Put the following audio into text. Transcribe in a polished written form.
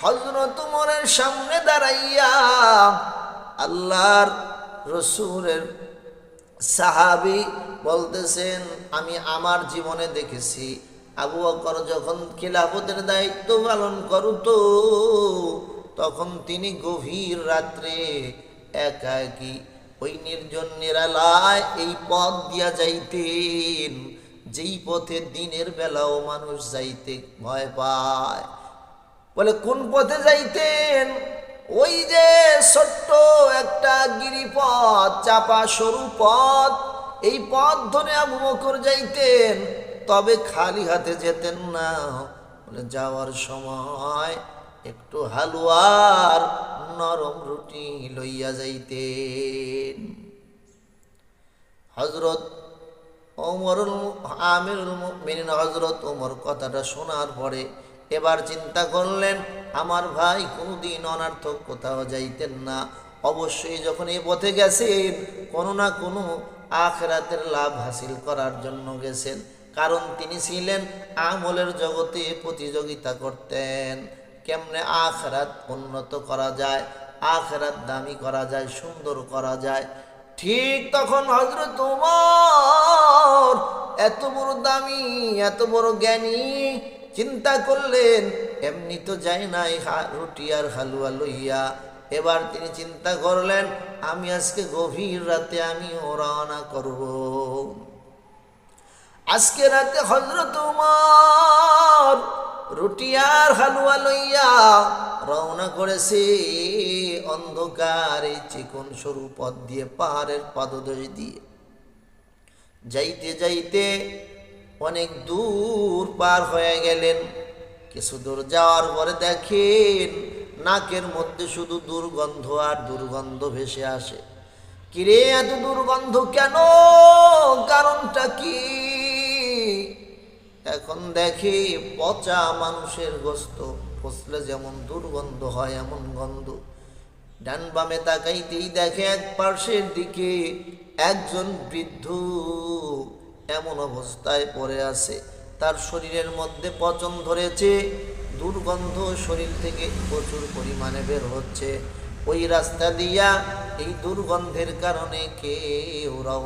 হযরত ওমরের সামনে দাঁড়াইয়া আল্লাহর রসূলের সাহাবী বলতেছেন, আমি আমার জীবনে দেখেছি আবু বকর যখন খিলাফতের দায়িত্ব পালন করত তখন তিনি গভীর রাত্রে একাকী ওই নির্জন নিরালায় এই পথ দিয়া যাইতেন, যেই পথে দিনের বেলাও মানুষ যাইতে ভয় পায়। বলে কোন পথে যাইতেন? ওই যে ছোট্ট একটা গিরিপথ, চাপা সরু পথ, এই পথ ধরে আবু বকর যাইতেন, তবে খালি হাতে যেতেন না। বলে যাওয়ার সময় একটু হালুয়ার নরম রুটি লইয়া যাইতেন। হযরত আমিরুল মুমিনিন হযরত ওমর কথাটা শোনার পরে এবার চিন্তা করলেন, আমার ভাই কোনোদিন অনার্থক কোথাও যাইতেন না, অবশ্যই যখন এই পথে গেছেন কোনো না কোনো আখিরাতের লাভ হাসিল করার জন্য গেছেন। কারণ তিনি ছিলেন আমলের জগতে প্রতিযোগিতা করতেন, কেমনে আখিরাত উন্নত করা যায়, আখিরাত দামি করা যায়, সুন্দর করা যায়। ঠিক তখন হযরত ওমর এত বড় দামি, এত বড় জ্ঞানী, চিন্তা করলেন এমনি তো যায় নাই রুটি আর হালুয়া লইয়া। এবার তিনি চিন্তা করলেন, আমি আজকে গভীর রাতে আমি রওনা করব। আজকে রাতে হযরত ওমর রুটি আর হালুয়া লইয়া রওনা করেছে অন্ধকারে চিকন সরু পথ দিয়ে, পাহাড়ের পাদদেশ দিয়ে। যাইতে যাইতে অনেক দূর পার হয়ে গেলেন। কিছু দূর যাওয়ার পরে দেখেন নাকের মধ্যে শুধু দুর্গন্ধ আর দুর্গন্ধ ভেসে আসে। কিরে এত দুর্গন্ধ কেন? কারণটা কি? এখন দেখে পচা মানুষের গোস্ত পচলে যেমন দুর্গন্ধ হয় এমন গন্ধ। ডান বামে তাকাইতেই দেখে এক পার্শ্বের দিকে একজন বৃদ্ধ এমন অবস্থায় পড়ে আছে, তার শরীরের মধ্যে পচন ধরেছে, দুর্গন্ধ শরীর থেকে প্রচুর পরিমাণে বের হচ্ছে। ওই রাস্তা দিয়া এই দুর্গন্ধের কারণে কেউ